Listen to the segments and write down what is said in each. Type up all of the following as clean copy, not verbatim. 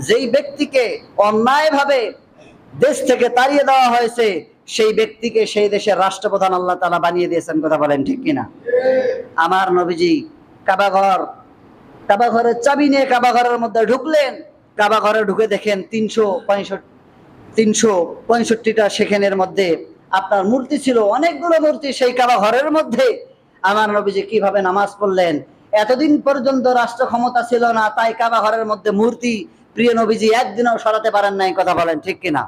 যেই ব্যক্তিকে অন্যায়ভাবে দেশ থেকে তাড়িয়ে দেওয়া হয়েছে সেই ব্যক্তিকে সেই দেশের রাষ্ট্রপ্রধান আল্লাহ তাআলা বানিয়ে দিয়েছেন। কথা বলেন ঠিক কিনা? আমার নবীজি কাবা ঘরের চাবি নিয়ে কাবা ঘরের মধ্যে ঢুকলেন। কাবা ঘরে ঢুকে দেখেন 365টা সেখানের মধ্যে আপনার মূর্তি ছিল, অনেকগুলো মূর্তি সেই কাবা ঘরের মধ্যে। আমার নবীজি কিভাবে নামাজ পড়লেন? এতদিন পর্যন্ত রাষ্ট্র ক্ষমতা ছিল না, তাই কাবা ঘরের মধ্যে মূর্তি প্রিয় নবীজি একদিনও সরাতে পারেন নাই। কথা বলেন ঠিক কিনা?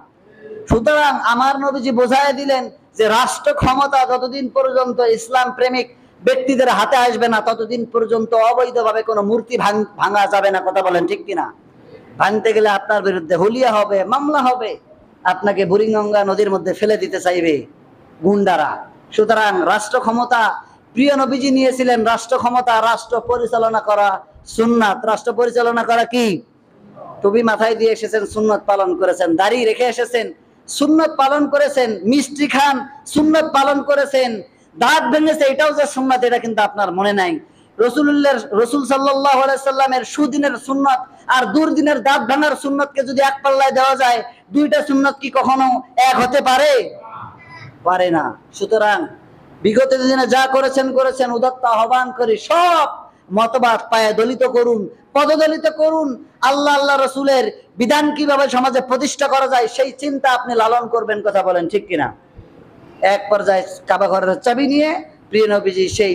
সুতরাং আমার নবীজি বোঝায় দিলেন যে রাষ্ট্র ক্ষমতা যতদিন পর্যন্ত ইসলাম প্রেমিক ব্যক্তিদের হাতে আসবে না ততদিন পর্যন্ত অবৈধভাবে কোনো মূর্তি ভাঙা যাবে না। কথা বলেন ঠিক কিনা? ভাঙতে গেলে আপনার বিরুদ্ধে হুলিয়া হবে, মামলা হবে, আপনাকে বুড়িগঙ্গা নদীর মধ্যে ফেলে দিতে চাইবে গুন্ডারা। সুতরাং রাষ্ট্র ক্ষমতা প্রিয় নবীজি নিয়েছিলেন। রাষ্ট্র ক্ষমতা, রাষ্ট্র পরিচালনা করা সুন্নাত। রাষ্ট্র পরিচালনা করা কি? টুপি মাথায় দিয়ে এসেছেন, সুন্নত পালন করেছেন। দাড়ি রেখে এসেছেন, সুন্নত পালন করেছেন। মিষ্টি খান, সুন্নত পালন করেছেন। দাঁত ভেঙেছে, এটাও যে সুন্নাত এটা কিন্তু আপনার মনে নাই। রসুল সাল্লাল্লাহু আলাইহি সাল্লামের সুদিনের সুন্নাত আর দুর্দিনের দাঁত ভাঙার সুন্নতকে যদি এক পাল্লায় দেওয়া যায়, দুইটা সুন্নত কি কখনো এক হতে পারে? পারে না। সুতরাং বিগত দিনে যা করেছেন উদাত্ত আহ্বান করি সব মতবাদ পায়ে দলিত করুন, পদদলিত করুন। আল্লাহ রসুলের বিধান কিভাবে সমাজে প্রতিষ্ঠা করা যায় সেই চিন্তা আপনি লালন করবেন। কথা বলেন ঠিক কিনা? এক পর্যায়ে কাবা ঘরের চাবি নিয়ে প্রিয় নবীজি সেই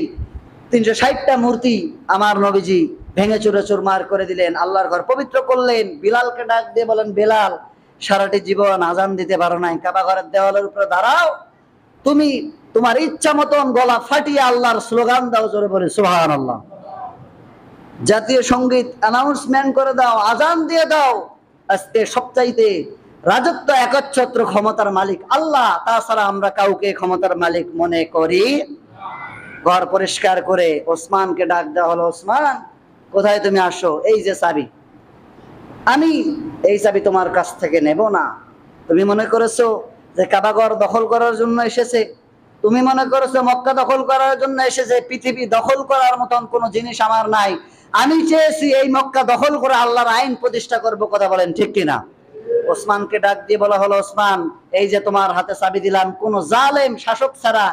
360টা মূর্তি আমার নবীজি ভেঙে চুরে চুরমার করে দিলেন, আল্লাহর ঘর পবিত্র করলেন। বিলালকে ডাক দিয়ে বলেন, বেলাল, সারাটি জীবন আজান দিতে পারো নাই, কাবা ঘরের দেওয়ালের উপরে দাঁড়াও, তুমি তোমার ইচ্ছা মতন গলা ফাটিয়ে আল্লাহর স্লোগান দাও, জোরে বলে সুবহানাল্লাহ। জাতীয় সঙ্গীত অ্যানাউন্সমেন্ট করে দাও, আজান দিয়ে দাও। আজকে সবচাইতে রাজত্ব একচ্ছত্র ক্ষমতার মালিক আল্লাহ, তাছাড়া আমরা কাউকে ক্ষমতার মালিক মনে করি। ঘর পরিষ্কার করে ওসমানকে ডাক দেওয়া হলো, ওসমান কোথায় তুমি? আসো, এই যে চাবি, আমি এই চাবি তোমার কাছ থেকে নেব না। তুমি মনে করেছো যে কাবা ঘর দখল করার জন্য এসেছে? তুমি মনে করেছো মক্কা দখল করার জন্য এসেছে? পৃথিবী দখল করার মতন কোনো জিনিস আমার নাই। আমি চেয়েছি এই মক্কা দখল করে আল্লাহর আইন প্রতিষ্ঠা করব। কথা বলেন ঠিক কিনা? ওসমানকে ডাক দিয়ে বলা হলো, ওসমান, এই যে তোমার হাতে চাবি দিলাম, কোন জালেম শাসক ছাড়া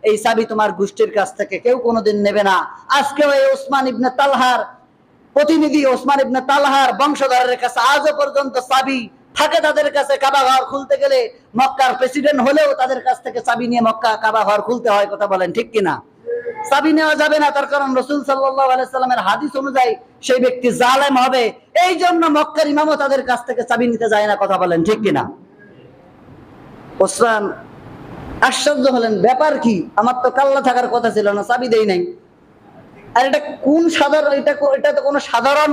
এই চাবি তোমার গোষ্ঠীর কাছ থেকে কেউ কোনোদিন নেবে না। আজকেও এই ওসমান ইবনে তালহার প্রতিনিধি, ওসমান ইবনে তালহার বংশধরের কাছে আজও পর্যন্ত চাবি থাকে তাদের কাছে। কাবা ঘর খুলতে গেলে মক্কার প্রেসিডেন্ট হলেও তাদের কাছ থেকে চাবি নিয়ে মক্কা কাবা ঘর খুলতে হয়। কথা বলেন ঠিক কিনা? চাবি নেওয়া যাবে না, তার কারণ রাসূল সাল্লাল্লাহু আলাইহি সাল্লামের হাদিস অনুযায়ী সেই ব্যক্তি জালেম হবে। এই জন্য মক্কার ইমামও তাদের কাছ থেকে চাবি নিতে যায় না। কথা বলেন ঠিক কিনা? ওসমান আশ্চর্য হলেন, ব্যাপার কি? আমার তো কাল্লা থাকার কথা ছিল না, চাবি দেই নাই। আর এটা কোন সাধারণ, এটা তো কোনো সাধারণ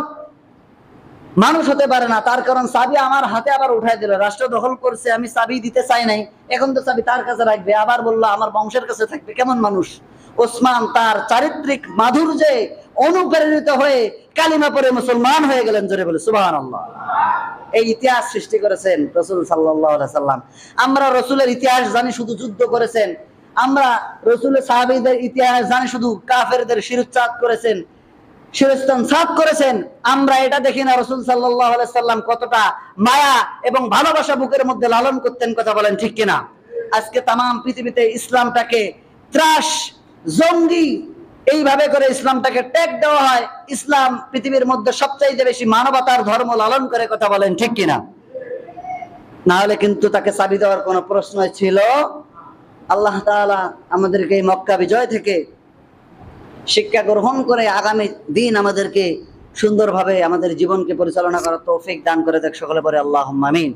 মানুষ হতে পারে না। তার কারণ চাবি আমার হাতে আবার উঠাই দিল, রাষ্ট্র দখল করছে, আমি চাবি দিতে চাই নাই, এখন তো চাবি তার কাছে রাখবে, আবার বললো আমার বংশের কাছে থাকবে। কেমন মানুষ? ওসমান তার চারিত্রিক মাধুর্যে অনুপ্রেরিত হয়ে কালিমা পড়ে মুসলমান হয়ে গেলেন। জোরে বলে সুবহানাল্লাহ। এই ইতিহাস সৃষ্টি করেছেন রাসূল সাল্লাল্লাহু আলাইহি সাল্লাম। আমরা রাসূলের ইতিহাস জানি শুধু যুদ্ধ করেছেন, আমরা রাসূলের সাহাবীদের ইতিহাস জানি শুধু কাফেরদের শিরশ্চাদ করেছেন, শিরস্থান সাফ করেছেন। আমরা এটা দেখি না রাসূল সাল্লাল্লাহু আলাইহি সাল্লাম কতটা মায়া এবং ভালোবাসা বুকের মধ্যে লালন করতেন। কথা বলেন ঠিক কিনা? আজকে তাম পৃথিবীতে ইসলামটাকে ত্রাস, জঙ্গি এইভাবে করে ইসলামটাকে ট্যাগ দেওয়া হয়। ইসলাম পৃথিবীর মধ্যে সবচাইতে বেশি মানবতার ধর্ম লালন করে। কথা বলেন ঠিক কিনা? না হলে কিন্তু তাকে চাবি দেওয়ার কোনো প্রশ্ন ছিল? আল্লাহ তাআলা আমাদেরকে এই মক্কা বিজয় থেকে শিক্ষা গ্রহণ করে আগামী দিন আমাদেরকে সুন্দরভাবে আমাদের জীবনকে পরিচালনা করার তৌফিক দান করে দেখ। সকলে পরে আল্লাহুম্মা আমিন।